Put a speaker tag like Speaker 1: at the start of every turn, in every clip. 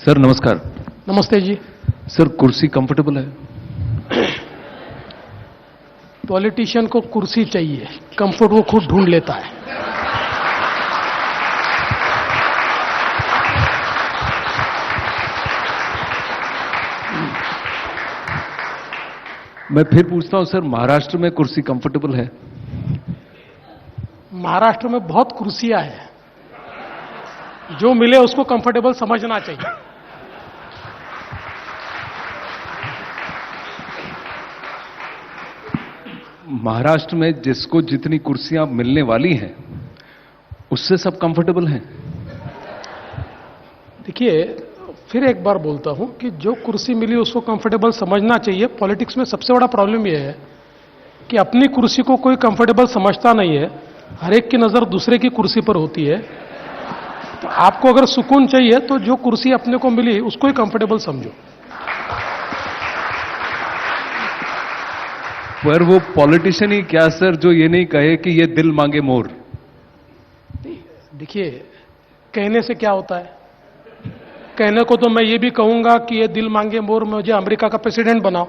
Speaker 1: Sir नमस्कार।
Speaker 2: नमस्ते जी।
Speaker 1: Sir कुर्सी कंफर्टेबल है?
Speaker 2: पॉलिटिशियन को कुर्सी चाहिए, कंफर्ट वो खुद ढूंढ लेता है।
Speaker 1: मैं फिर पूछता हूं सर, महाराष्ट्र में कुर्सी कंफर्टेबल है?
Speaker 2: महाराष्ट्र में बहुत कुर्सियां हैं, जो मिले उसको कंफर्टेबल समझना चाहिए।
Speaker 1: महाराष्ट्र में जिसको जितनी कुर्सियां मिलने वाली हैं उससे सब कंफर्टेबल हैं?
Speaker 2: देखिए, फिर एक बार बोलता हूं कि जो कुर्सी मिली उसको कंफर्टेबल समझना चाहिए। पॉलिटिक्स में सबसे बड़ा प्रॉब्लम यह है कि अपनी कुर्सी को कोई कंफर्टेबल समझता नहीं है, हर एक की नजर दूसरे की कुर्सी पर होती है। तो आपको अगर सुकून चाहिए तो जो कुर्सी अपने को मिली उसको ही कंफर्टेबल समझो।
Speaker 1: पर वो पॉलिटिशियन ही क्या सर जो ये नहीं कहे कि ये दिल मांगे मोर?
Speaker 2: देखिए, कहने से क्या होता है? कहने को तो मैं ये भी कहूंगा कि ये दिल मांगे मोर, मुझे अमेरिका का प्रेसिडेंट बनाओ,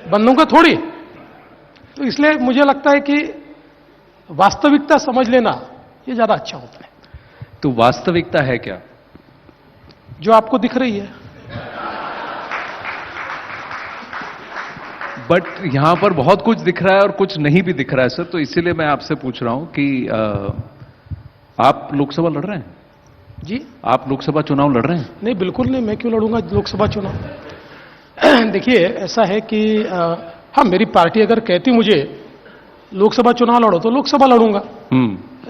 Speaker 2: बनूंगा थोड़ी। तो इसलिए मुझे लगता है कि वास्तविकता समझ लेना ये ज्यादा अच्छा होता है।
Speaker 1: तो वास्तविकता है क्या?
Speaker 2: जो आपको दिख रही है।
Speaker 1: बट यहां पर बहुत कुछ दिख रहा है और कुछ नहीं भी दिख रहा है सर, तो इसीलिए मैं आपसे पूछ रहा हूं कि आप लोकसभा लड़ रहे हैं?
Speaker 2: जी,
Speaker 1: आप लोकसभा चुनाव लड़ रहे हैं?
Speaker 2: नहीं, बिल्कुल नहीं। मैं क्यों लड़ूंगा लोकसभा चुनाव? देखिए, ऐसा है कि हाँ, मेरी पार्टी अगर कहती मुझे लोकसभा चुनाव लड़ो तो लोकसभा लड़ूंगा।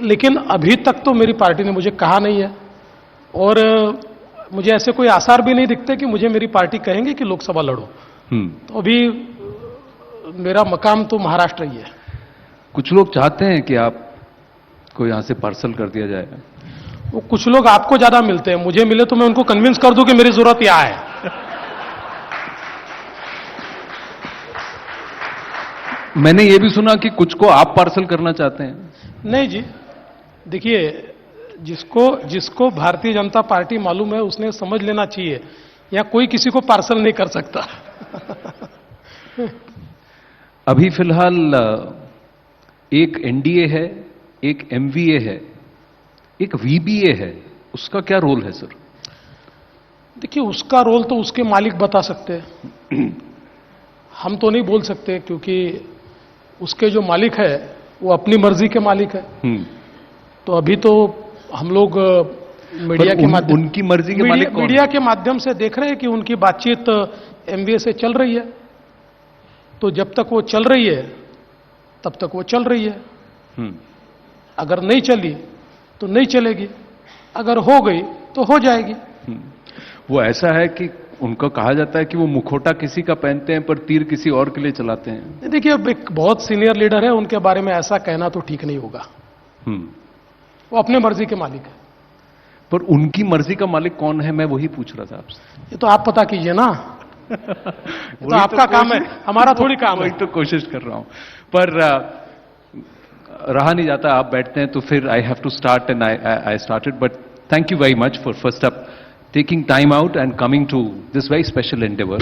Speaker 2: लेकिन अभी तक तो मेरी पार्टी ने मुझे कहा नहीं है, और मुझे ऐसे कोई आसार भी नहीं दिखते कि मुझे मेरी पार्टी कहेंगे कि लोकसभा लड़ो। तो अभी मेरा मकाम तो महाराष्ट्र ही है।
Speaker 1: कुछ लोग चाहते हैं कि आप को यहां से पार्सल कर दिया जाए।
Speaker 2: वो कुछ लोग आपको ज्यादा मिलते हैं, मुझे मिले तो मैं उनको कन्विंस कर दूं कि मेरी जरूरत यहां है।
Speaker 1: मैंने ये भी सुना कि कुछ को आप पार्सल करना चाहते हैं।
Speaker 2: नहीं जी, देखिए, जिसको भारतीय जनता पार्टी मालूम है उसने समझ लेना चाहिए, या कोई किसी को पार्सल नहीं कर सकता।
Speaker 1: अभी फिलहाल एक एनडीए है, एक एमवीए है, एक वीबीए है, उसका क्या रोल है सर?
Speaker 2: देखिए, उसका रोल तो उसके मालिक बता सकते हैं, हम तो नहीं बोल सकते, क्योंकि उसके जो मालिक है वो अपनी मर्जी के मालिक है। तो अभी तो हम लोग मीडिया के माध्यम,
Speaker 1: उनकी मर्जी के मालिक कौन?
Speaker 2: मीडिया के माध्यम से देख रहे हैं कि उनकी बातचीत एमवीए से चल रही है। तो जब तक वो चल रही है तब तक वो चल रही है। अगर नहीं चली तो नहीं चलेगी, अगर हो गई तो हो जाएगी।
Speaker 1: वो ऐसा है कि उनको कहा जाता है कि वो मुखौटा किसी का पहनते हैं पर तीर किसी और के लिए चलाते हैं।
Speaker 2: देखिए, अब एक बहुत सीनियर लीडर है, उनके बारे में ऐसा कहना तो ठीक नहीं होगा। वो अपने मर्जी के मालिक है।
Speaker 1: पर उनकी मर्जी का मालिक कौन है, मैं वही पूछ रहा था आपसे।
Speaker 2: ये तो आप पता कीजिए ना। तो आपका काम है, हमारा थोड़ी काम है।
Speaker 1: वही तो कोशिश कर रहा हूं, पर रहा नहीं जाता। आप बैठते हैं तो फिर I have to start, and I started. But thank you very much for first up taking time out and coming to this very special endeavour,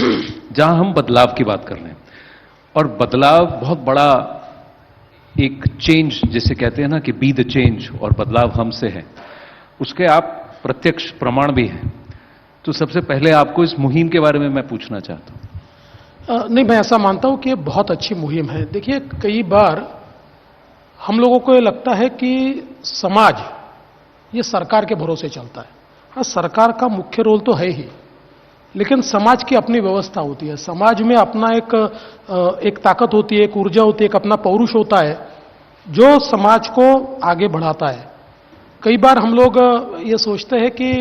Speaker 1: जहां हम बदलाव की बात कर रहे हैं। और बदलाव बहुत बड़ा एक चेंज जिसे कहते हैं ना कि बी द चेंज, और बदलाव हमसे है, उसके आप प्रत्यक्ष प्रमाण भी हैं। तो सबसे पहले आपको इस मुहिम के बारे में मैं पूछना चाहता हूं।
Speaker 2: नहीं, मैं ऐसा मानता हूं कि ये बहुत अच्छी मुहिम है। देखिए, कई बार हम लोगों को ये लगता है कि समाज ये सरकार के भरोसे चलता है। हाँ, सरकार का मुख्य रोल तो है ही, लेकिन समाज की अपनी व्यवस्था होती है। समाज में अपना एक ताकत होती है, एक ऊर्जा होती है, एक अपना पौरुष होता है जो समाज को आगे बढ़ाता है। कई बार हम लोग ये सोचते हैं कि,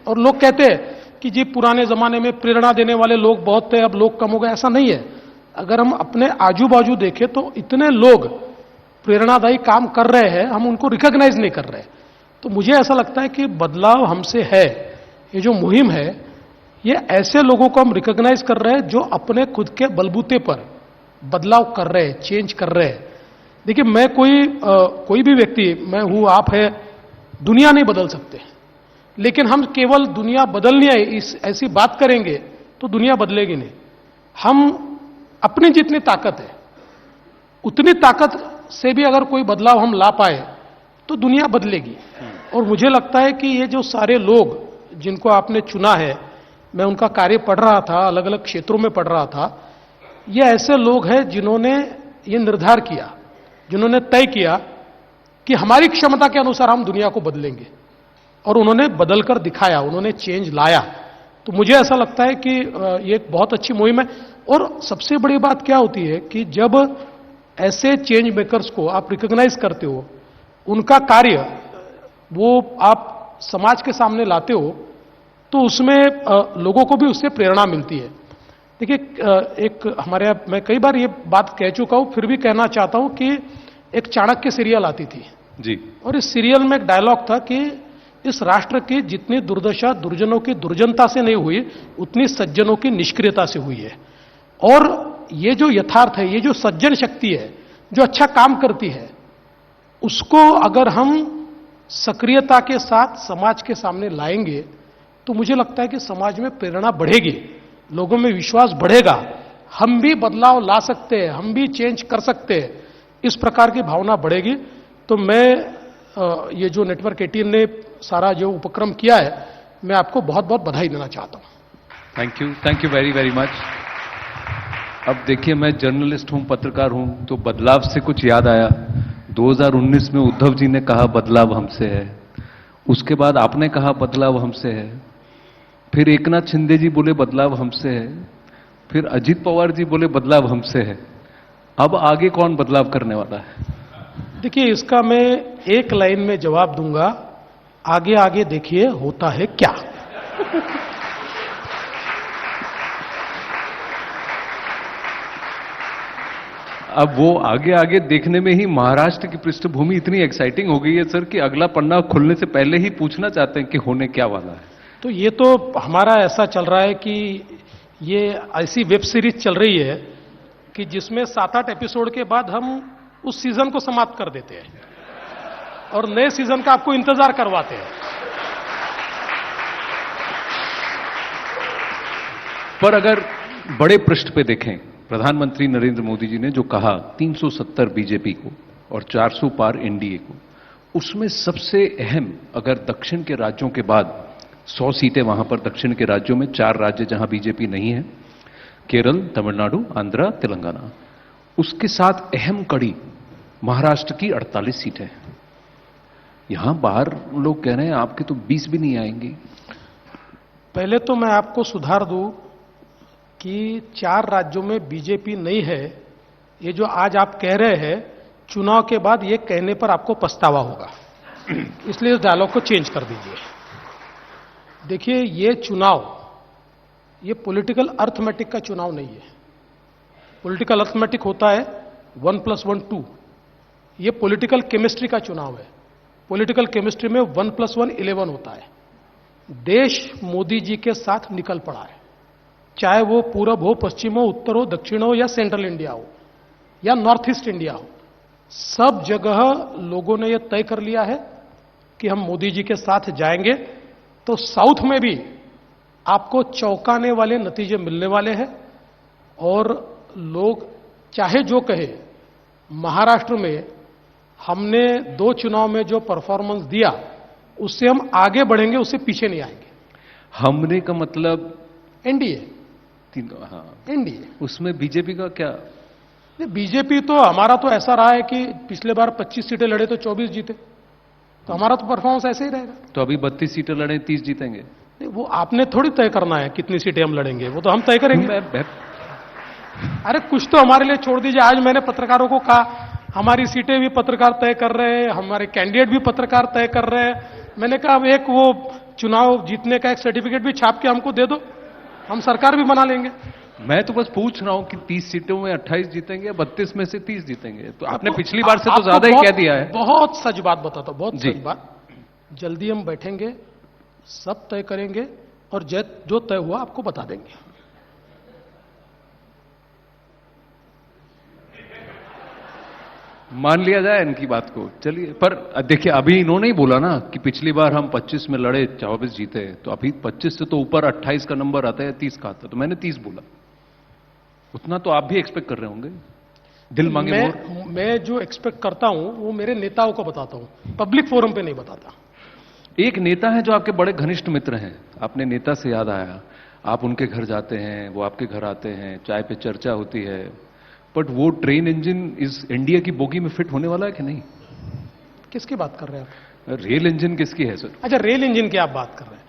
Speaker 2: और लोग कहते हैं कि जी पुराने जमाने में प्रेरणा देने वाले लोग बहुत थे, अब लोग कम हो गए। ऐसा नहीं है। अगर हम अपने आजू बाजू देखें तो इतने लोग प्रेरणादायी काम कर रहे हैं, हम उनको रिकॉग्नाइज नहीं कर रहे। तो मुझे ऐसा लगता है कि बदलाव हमसे है। ये जो मुहिम है, ये ऐसे लोगों को हम रिकॉग्नाइज कर रहे हैं जो अपने खुद के बलबूते पर बदलाव कर रहे हैं, चेंज कर रहे हैं। देखिए, मैं कोई भी व्यक्ति, मैं हूं, आप है, दुनिया नहीं बदल सकते, लेकिन हम केवल दुनिया बदलनी है इस ऐसी बात करेंगे तो दुनिया बदलेगी नहीं। हम अपनी जितनी ताकत है उतनी ताकत से भी अगर कोई बदलाव हम ला पाए तो दुनिया बदलेगी। और मुझे लगता है कि ये जो सारे लोग जिनको आपने चुना है, मैं उनका कार्य पढ़ रहा था, अलग अलग क्षेत्रों में पढ़ रहा था, ये ऐसे लोग हैं जिन्होंने ये निर्धार किया, जिन्होंने तय किया कि हमारी क्षमता के अनुसार हम दुनिया को बदलेंगे, और उन्होंने बदलकर दिखाया, उन्होंने चेंज लाया। तो मुझे ऐसा लगता है कि ये एक बहुत अच्छी मुहिम है। और सबसे बड़ी बात क्या होती है कि जब ऐसे चेंज मेकर्स को आप रिकॉग्नाइज करते हो, उनका कार्य वो आप समाज के सामने लाते हो, तो उसमें लोगों को भी उससे प्रेरणा मिलती है। देखिए, एक हमारे यहाँ मैं कई बार ये बात कह चुका हूं, फिर भी कहना चाहता हूं कि एक चाणक्य सीरियल आती थी
Speaker 1: जी,
Speaker 2: और इस सीरियल में एक डायलॉग था कि इस राष्ट्र की जितनी दुर्दशा दुर्जनों की दुर्जनता से नहीं हुई, उतनी सज्जनों की निष्क्रियता से हुई है। और ये जो यथार्थ है, ये जो सज्जन शक्ति है, जो अच्छा काम करती है, उसको अगर हम सक्रियता के साथ समाज के सामने लाएंगे तो मुझे लगता है कि समाज में प्रेरणा बढ़ेगी, लोगों में विश्वास बढ़ेगा, हम भी बदलाव ला सकते हैं, हम भी चेंज कर सकते हैं, इस प्रकार की भावना बढ़ेगी। तो मैं ये जो नेटवर्क 18 ने सारा जो उपक्रम किया है, मैं आपको बहुत बहुत बधाई देना चाहता हूं।
Speaker 1: Thank you very very much. अब देखिए, मैं जर्नलिस्ट हूं, पत्रकार हूं, तो बदलाव से कुछ याद आया। 2019 में उद्धव जी ने कहा बदलाव हमसे है, उसके बाद आपने कहा बदलाव हमसे है, फिर एकनाथ शिंदे जी बोले बदलाव हमसे है, फिर अजीत पवार जी बोले बदलाव हमसे है। अब आगे कौन बदलाव करने वाला है?
Speaker 2: देखिए, इसका मैं एक लाइन में जवाब दूंगा, आगे आगे देखिए होता है क्या।
Speaker 1: अब वो आगे आगे देखने में ही महाराष्ट्र की पृष्ठभूमि इतनी एक्साइटिंग हो गई है सर कि अगला पन्ना खुलने से पहले ही पूछना चाहते हैं कि होने क्या वाला है।
Speaker 2: तो ये तो हमारा ऐसा चल रहा है कि ये ऐसी वेब सीरीज चल रही है कि जिसमें 7-8 एपिसोड के बाद हम उस सीजन को समाप्त कर देते हैं और नए सीजन का आपको इंतजार करवाते हैं।
Speaker 1: पर अगर बड़े पृष्ठ पे देखें, प्रधानमंत्री नरेंद्र मोदी जी ने जो कहा 370 बीजेपी को और 400 पार एनडीए को, उसमें सबसे अहम, अगर दक्षिण के राज्यों के बाद 100 सीटें वहां पर दक्षिण के राज्यों में 4 राज्य जहां बीजेपी नहीं है, केरल, तमिलनाडु, आंध्र, तेलंगाना, उसके साथ अहम कड़ी महाराष्ट्र की 48 सीटें। यहां बाहर लोग कह रहे हैं आपके तो 20 भी नहीं आएंगी।
Speaker 2: पहले तो मैं आपको सुधार दूं कि 4 राज्यों में बीजेपी नहीं है, ये जो आज आप कह रहे हैं, चुनाव के बाद ये कहने पर आपको पछतावा होगा। इसलिए इस डायलॉग को चेंज कर दीजिए। देखिए, ये चुनाव, ये पॉलिटिकल अर्थमेटिक का चुनाव नहीं है। पॉलिटिकल अर्थमेटिक होता है 1+1 2, ये पॉलिटिकल केमिस्ट्री का चुनाव है। पॉलिटिकल केमिस्ट्री में 1+1 11 होता है। देश मोदी जी के साथ निकल पड़ा है, चाहे वो पूरब हो, पश्चिम हो, उत्तर हो, दक्षिण हो, या सेंट्रल इंडिया हो, या नॉर्थ ईस्ट इंडिया हो, सब जगह लोगों ने यह तय कर लिया है कि हम मोदी जी के साथ जाएंगे। तो साउथ में भी आपको चौंकाने वाले नतीजे मिलने वाले हैं। और लोग चाहे जो कहे, महाराष्ट्र में हमने 2 चुनाव में जो परफॉर्मेंस दिया, उससे हम आगे बढ़ेंगे, उससे पीछे नहीं आएंगे।
Speaker 1: हमने का मतलब
Speaker 2: एनडीए,
Speaker 1: हाँ,
Speaker 2: एनडीए।
Speaker 1: उसमें बीजेपी का क्या?
Speaker 2: बीजेपी तो हमारा तो ऐसा रहा है कि पिछले बार 25 सीटें लड़े तो 24 जीते, तो हमारा तो परफॉर्मेंस ऐसे ही रहेगा।
Speaker 1: तो अभी 32 सीटें लड़े 30 जीतेंगे?
Speaker 2: वो आपने थोड़ी तय करना है कितनी सीटें हम लड़ेंगे, वो तो हम तय करेंगे। अरे कुछ तो हमारे लिए छोड़ दीजिए। आज मैंने पत्रकारों को कहा हमारी सीटें भी पत्रकार तय कर रहे हैं, हमारे कैंडिडेट भी पत्रकार तय कर रहे हैं। मैंने कहा अब एक वो चुनाव जीतने का एक सर्टिफिकेट भी छाप के हमको दे दो, हम सरकार भी बना लेंगे।
Speaker 1: मैं तो बस पूछ रहा हूं कि 30 सीटों में 28 जीतेंगे, 32 में से 30 जीतेंगे। तो आपने पिछली बार से तो ज्यादा ही कह दिया है।
Speaker 2: बहुत सच बात बताता हूं, बहुत सच बात। जल्दी हम बैठेंगे, सब तय करेंगे और जो तय हुआ आपको बता देंगे।
Speaker 1: मान लिया जाए इनकी बात को, चलिए। पर देखिए, अभी इन्होंने ही बोला ना कि पिछली बार हम 25 में लड़े, 24 जीते, तो अभी 25 से तो ऊपर 28 का नंबर आता है, 30 का आता है, तो मैंने 30 बोला। उतना तो आप भी एक्सपेक्ट कर रहे होंगे, दिल मांगे मोर।
Speaker 2: मैं जो एक्सपेक्ट करता हूं वो मेरे नेताओं को बताता हूं, पब्लिक फोरम पे नहीं बताता।
Speaker 1: एक नेता है जो आपके बड़े घनिष्ठ मित्र हैं, आपने नेता से याद आया, आप उनके घर जाते हैं, वो आपके घर आते हैं, चाय पे चर्चा होती है, बट वो ट्रेन इंजन इस इंडिया की बोगी में फिट होने वाला है कि नहीं?
Speaker 2: किसकी बात कर रहे हैं आप?
Speaker 1: रेल इंजन किसकी है सर?
Speaker 2: अच्छा, रेल इंजन की आप बात कर रहे हैं।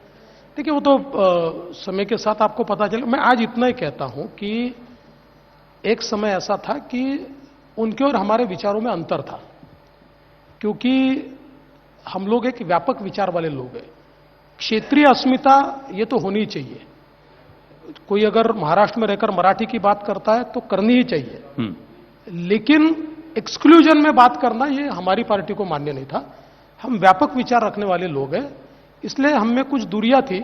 Speaker 2: देखिए, वो तो समय के साथ आपको पता चले। मैं आज इतना ही कहता हूं कि एक समय ऐसा था कि उनके और हमारे विचारों में अंतर था, क्योंकि हम लोग एक व्यापक विचार वाले लोग हैं। क्षेत्रीय अस्मिता ये तो होनी चाहिए, कोई अगर महाराष्ट्र में रहकर मराठी की बात करता है तो करनी ही चाहिए, लेकिन एक्सक्लूजन में बात करना ये हमारी पार्टी को मान्य नहीं था। हम व्यापक विचार रखने वाले लोग हैं, इसलिए हम में कुछ दूरियां थी,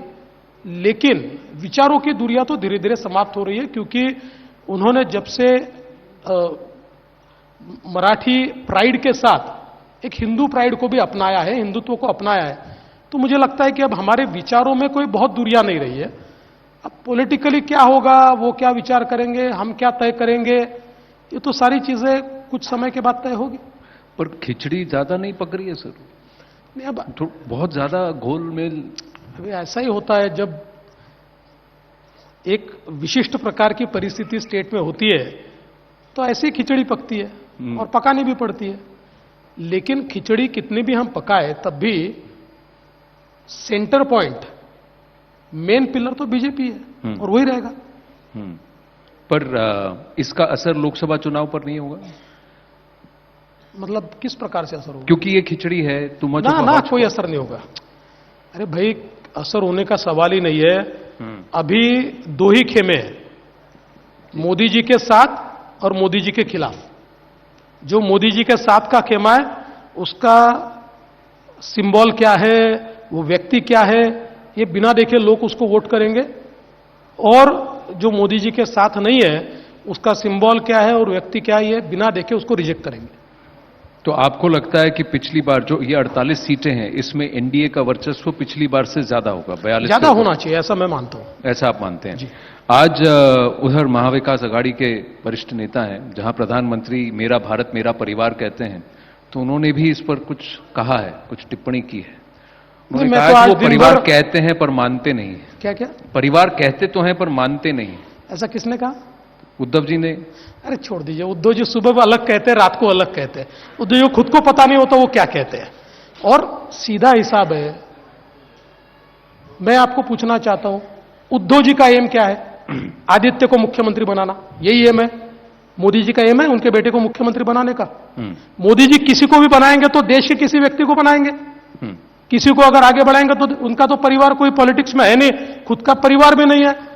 Speaker 2: लेकिन विचारों की दूरियां तो धीरे धीरे समाप्त हो रही है, क्योंकि उन्होंने जब से मराठी प्राइड के साथ एक हिंदू प्राइड को भी अपनाया है, हिंदुत्व को अपनाया है, तो मुझे लगता है कि अब हमारे विचारों में कोई बहुत दूरियां नहीं रही है। अब पॉलिटिकली क्या होगा, वो क्या विचार करेंगे, हम क्या तय करेंगे, ये तो सारी चीजें कुछ समय के बाद तय होगी।
Speaker 1: पर खिचड़ी ज्यादा नहीं पक रही है सर?
Speaker 2: नहीं, अब
Speaker 1: तो बहुत ज्यादा घोलमेल।
Speaker 2: अभी ऐसा ही होता है, जब एक विशिष्ट प्रकार की परिस्थिति स्टेट में होती है तो ऐसी खिचड़ी पकती है और पकानी भी पड़ती है। लेकिन खिचड़ी कितनी भी हम पकाए, तब भी सेंटर पॉइंट, मेन पिलर तो बीजेपी है और वही रहेगा।
Speaker 1: पर इसका असर लोकसभा चुनाव पर नहीं होगा?
Speaker 2: मतलब किस प्रकार से असर होगा?
Speaker 1: क्योंकि ये खिचड़ी है, तुम
Speaker 2: ना कोई असर नहीं होगा। अरे भाई, असर होने का सवाल ही नहीं है। अभी दो ही खेमे हैं, मोदी जी के साथ और मोदी जी के खिलाफ। जो मोदी जी के साथ का खेमा है, उसका सिंबल क्या है, वो व्यक्ति क्या है, ये बिना देखे लोग उसको वोट करेंगे। और जो मोदी जी के साथ नहीं है, उसका सिंबल क्या है और व्यक्ति क्या है, ये बिना देखे उसको रिजेक्ट करेंगे।
Speaker 1: तो आपको लगता है कि पिछली बार जो ये 48 सीटें हैं, इसमें एनडीए का वर्चस्व पिछली बार से ज्यादा होगा? 42
Speaker 2: ज्यादा होना चाहिए, ऐसा मैं मानता हूं।
Speaker 1: ऐसा आप मानते हैं
Speaker 2: जी।
Speaker 1: आज उधर महाविकास अघाड़ी के वरिष्ठ नेता हैं, जहां प्रधानमंत्री मेरा भारत मेरा परिवार कहते हैं, तो उन्होंने भी इस पर कुछ कहा है, कुछ टिप्पणी की है। उन्होंने कहा कि वो परिवार कहते हैं पर मानते नहीं।
Speaker 2: क्या क्या?
Speaker 1: परिवार कहते तो हैं पर मानते नहीं।
Speaker 2: ऐसा किसने कहा?
Speaker 1: उद्धव जी ने।
Speaker 2: अरे छोड़ दीजिए, उद्धव जी सुबह को अलग कहते हैं, रात को अलग कहते हैं। उद्धव जी को खुद को पता नहीं होता वो क्या कहते हैं। और सीधा हिसाब है, मैं आपको पूछना चाहता हूं, उद्धव जी का एम क्या है? आदित्य को मुख्यमंत्री बनाना, यही एम है। मोदी जी का एम है उनके बेटे को मुख्यमंत्री बनाने का। मोदी जी किसी को भी बनाएंगे तो देश के किसी व्यक्ति को बनाएंगे, किसी को अगर आगे बढ़ाएंगे तो उनका तो परिवार कोई पॉलिटिक्स में है नहीं, खुद का परिवार भी नहीं है।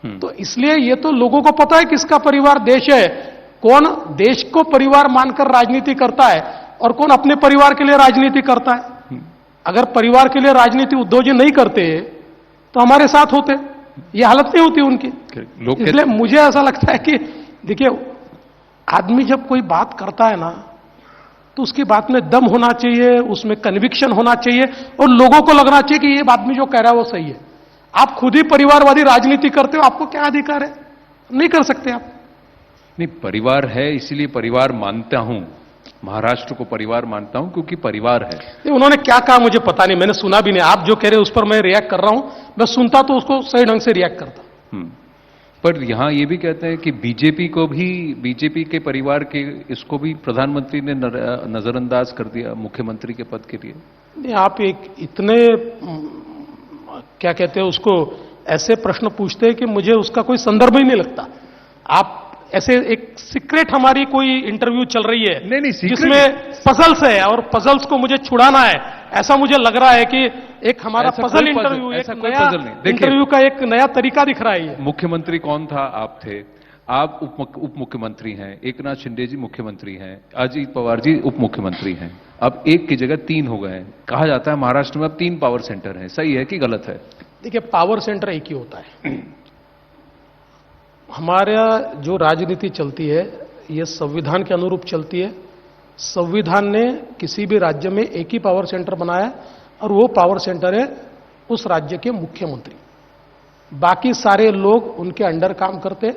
Speaker 2: तो इसलिए ये तो लोगों को पता है किसका परिवार देश है, कौन देश को परिवार मानकर राजनीति करता है और कौन अपने परिवार के लिए राजनीति करता है। अगर परिवार के लिए राजनीति उद्धव जी नहीं करते तो हमारे साथ होते, ये हालत नहीं होती उनकी। इसलिए मुझे ऐसा लगता है कि देखिए, आदमी जब कोई बात करता है ना, तो उसकी बात में दम होना चाहिए, उसमें कन्विक्शन होना चाहिए और लोगों को लगना चाहिए कि ये आदमी जो कह रहा है वो सही है। आप खुद ही परिवारवादी राजनीति करते हो, आपको क्या अधिकार है? नहीं कर सकते आप।
Speaker 1: नहीं, परिवार है इसीलिए परिवार मानता हूं, महाराष्ट्र को परिवार मानता हूं क्योंकि परिवार है।
Speaker 2: उन्होंने क्या कहा मुझे पता नहीं, मैंने सुना भी नहीं। आप जो कह रहे हैं उस पर मैं रिएक्ट कर रहा हूं, मैं सुनता तो उसको सही ढंग से रिएक्ट करता।
Speaker 1: पर यहां ये भी कहते हैं कि बीजेपी को भी, बीजेपी के परिवार के इसको भी प्रधानमंत्री ने नजरअंदाज कर दिया मुख्यमंत्री के पद के लिए।
Speaker 2: नहीं, आप एक इतने क्या कहते हैं उसको, ऐसे प्रश्न पूछते हैं कि मुझे उसका कोई संदर्भ ही नहीं लगता। आप ऐसे एक सीक्रेट हमारी कोई इंटरव्यू चल रही है,
Speaker 1: नहीं
Speaker 2: जिसमें पजल्स है और पजल्स को मुझे छुड़ाना है, ऐसा मुझे लग रहा है कि एक हमारा पजल इंटरव्यू, एक नया इंटरव्यू का एक नया तरीका दिख रहा है।
Speaker 1: मुख्यमंत्री कौन था? आप थे। आप उप मुख्यमंत्री हैं, एकनाथ शिंदे जी मुख्यमंत्री हैं, अजीत पवार जी उप मुख्यमंत्री हैं। अब एक की जगह 3 हो गए हैं। कहा जाता है महाराष्ट्र में अब 3 पावर सेंटर हैं, सही है कि गलत है?
Speaker 2: देखिए, पावर सेंटर एक ही होता है। हमारा जो राजनीति चलती है ये संविधान के अनुरूप चलती है संविधान ने किसी भी राज्य में एक ही पावर सेंटर बनाया और वो पावर सेंटर है उस राज्य के मुख्यमंत्री। बाकी सारे लोग उनके अंडर काम करते।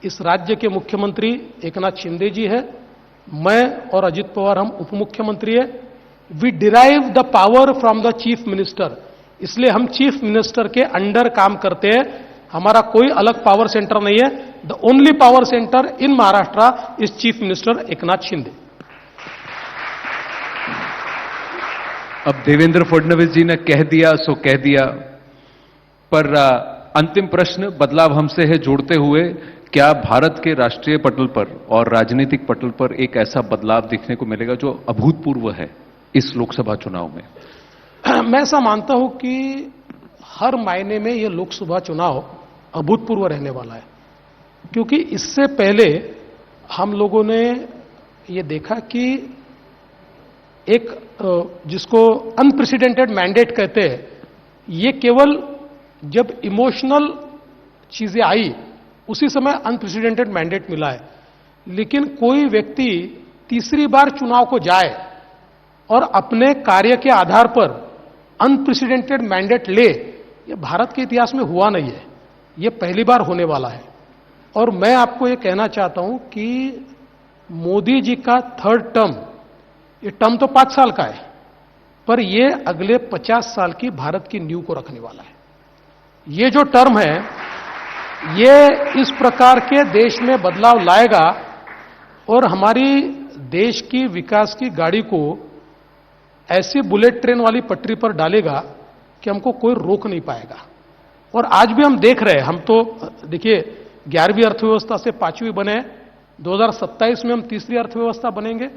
Speaker 2: इस राज्य के मुख्यमंत्री एकनाथ शिंदे जी है, मैं और अजित पवार हम उप मुख्यमंत्री है। We derive the power from the chief minister, इसलिए हम चीफ मिनिस्टर के अंडर काम करते हैं। हमारा कोई अलग पावर सेंटर नहीं है। The only power centre in Maharashtra is chief minister Eknath Shinde.
Speaker 1: अब देवेंद्र फडणवीस जी ने कह दिया सो कह दिया, पर अंतिम प्रश्न बदलाव हमसे है जोड़ते हुए, क्या भारत के राष्ट्रीय पटल पर और राजनीतिक पटल पर एक ऐसा बदलाव दिखने को मिलेगा जो अभूतपूर्व है इस लोकसभा चुनाव में?
Speaker 2: मैं ऐसा मानता हूं कि हर मायने में यह लोकसभा चुनाव अभूतपूर्व रहने वाला है, क्योंकि इससे पहले हम लोगों ने ये देखा कि एक जिसको अनप्रेसिडेंटेड मैंडेट कहते हैं, ये केवल जब इमोशनल चीजें आई उसी समय अनप्रेसिडेंटेड मैंडेट मिला है। लेकिन कोई व्यक्ति तीसरी बार चुनाव को जाए और अपने कार्य के आधार पर अनप्रेसिडेंटेड मैंडेट ले, ये भारत के इतिहास में हुआ नहीं है, ये पहली बार होने वाला है। और मैं आपको ये कहना चाहता हूं कि मोदी जी का थर्ड टर्म, ये टर्म तो 5 साल का है, पर ये अगले 50 साल की भारत की नींव को रखने वाला है। ये जो टर्म है, ये इस प्रकार के देश में बदलाव लाएगा और हमारी देश की विकास की गाड़ी को ऐसी बुलेट ट्रेन वाली पटरी पर डालेगा कि हमको कोई रोक नहीं पाएगा। और आज भी हम देख रहे हैं, हम तो देखिए 11वीं अर्थव्यवस्था से 5वीं बने, 2027 में हम तीसरी अर्थव्यवस्था बनेंगे,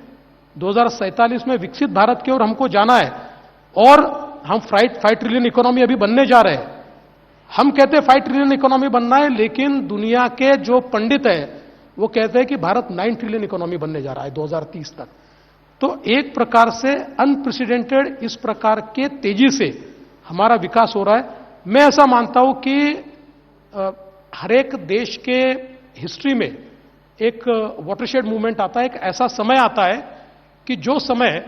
Speaker 2: 2047 में विकसित भारत की ओर हमको जाना है और हम 5 ट्रिलियन इकोनॉमी अभी बनने जा रहे हैं। हम कहते हैं 5 ट्रिलियन इकोनॉमी बनना है, लेकिन दुनिया के जो पंडित है वो कहते हैं कि भारत 9 ट्रिलियन इकोनॉमी बनने जा रहा है 2030 तक। तो एक प्रकार से अनप्रेसिडेंटेड इस प्रकार के तेजी से हमारा विकास हो रहा है। मैं ऐसा मानता हूं कि हर एक देश के हिस्ट्री में एक वाटरशेड मूवमेंट आता है, एक ऐसा समय आता है कि जो समय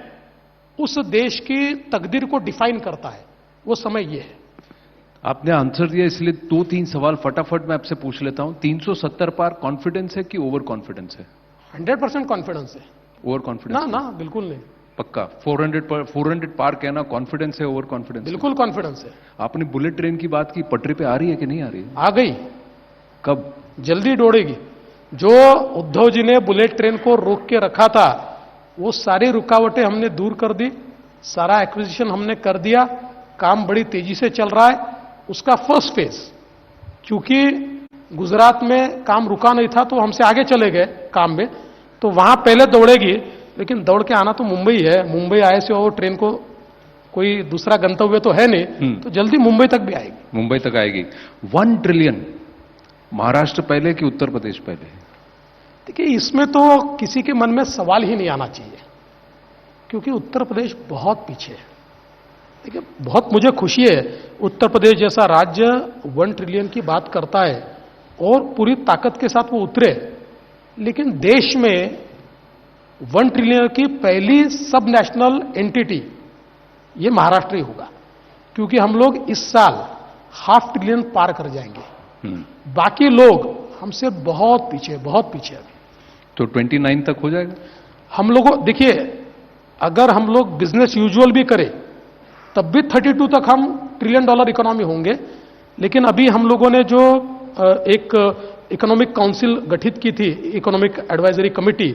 Speaker 2: उस देश की तकदीर को डिफाइन करता है, वो समय ये है।
Speaker 1: आपने आंसर दिया, इसलिए 2-3 सवाल फटाफट मैं आपसे पूछ लेता हूं। 370 पार कॉन्फिडेंस है कि ओवर कॉन्फिडेंस है?
Speaker 2: 100% कॉन्फिडेंस है।
Speaker 1: Over confidence?
Speaker 2: ना बिल्कुल नहीं।
Speaker 1: पक्का 400 पार कहना कॉन्फिडेंस है, ओवर कॉन्फिडेंस?
Speaker 2: बिल्कुल कॉन्फिडेंस है।
Speaker 1: आपने बुलेट ट्रेन की बात की, पटरी पे आ रही है कि नहीं आ रही है?
Speaker 2: आ गई।
Speaker 1: कब?
Speaker 2: जल्दी दौड़ेगी। जो उद्धव जी ने बुलेट ट्रेन को रोक के रखा था, वो सारी रुकावटें हमने दूर कर दी, सारा एक्विजिशन हमने कर दिया, काम बड़ी तेजी से चल रहा है। उसका फर्स्ट फेज, क्योंकि गुजरात में काम रुका नहीं था तो हमसे आगे चले गए काम में, तो वहां पहले दौड़ेगी, लेकिन दौड़ के आना तो मुंबई है। मुंबई आए से वो ट्रेन को कोई दूसरा गंतव्य तो है नहीं, तो जल्दी मुंबई तक भी आएगी।
Speaker 1: मुंबई तक आएगी। 1 ट्रिलियन महाराष्ट्र पहले कि उत्तर प्रदेश पहले?
Speaker 2: देखिए, इसमें तो किसी के मन में सवाल ही नहीं आना चाहिए, क्योंकि उत्तर प्रदेश बहुत पीछे है। देखिए, बहुत मुझे खुशी है, उत्तर प्रदेश जैसा राज्य 1 ट्रिलियन की बात करता है और पूरी ताकत के साथ वो उतरे। लेकिन देश में 1 ट्रिलियन की पहली सब नेशनल एंटिटी ये महाराष्ट्र ही होगा, क्योंकि हम लोग इस साल 500 ट्रिलियन पार कर जाएंगे। बाकी लोग हमसे बहुत पीछे अभी।
Speaker 1: तो 29 तक हो जाएगा?
Speaker 2: हम लोगों, देखिए, अगर हम लोग बिजनेस यूजुअल भी करें तब भी 32 तक हम $1 ट्रिलियन इकोनॉमी होंगे। लेकिन अभी हम लोगों ने जो एक इकोनॉमिक काउंसिल गठित की थी, इकोनॉमिक एडवाइजरी कमेटी,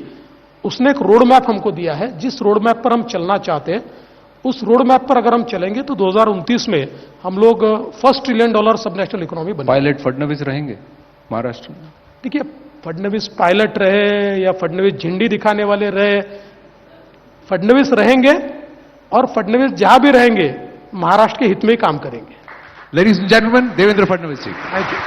Speaker 2: उसने एक रोड मैप हमको दिया है। जिस रोड मैप पर हम चलना चाहते हैं, उस रोड मैप पर अगर हम चलेंगे तो 2029 में हम लोग $1 ट्रिलियन सब नेशनल इकोनॉमी बनेंगे।
Speaker 1: पायलट फडणवीस रहेंगे महाराष्ट्र में?
Speaker 2: देखिए, फडणवीस पायलट रहे या फडणवीस झंडी दिखाने वाले रहे, फडणवीस रहेंगे और फडणवीस जहां भी रहेंगे महाराष्ट्र के हित में ही काम करेंगे।
Speaker 1: Ladies and gentleman, Devendra Fadnavis ji.
Speaker 2: Thank you.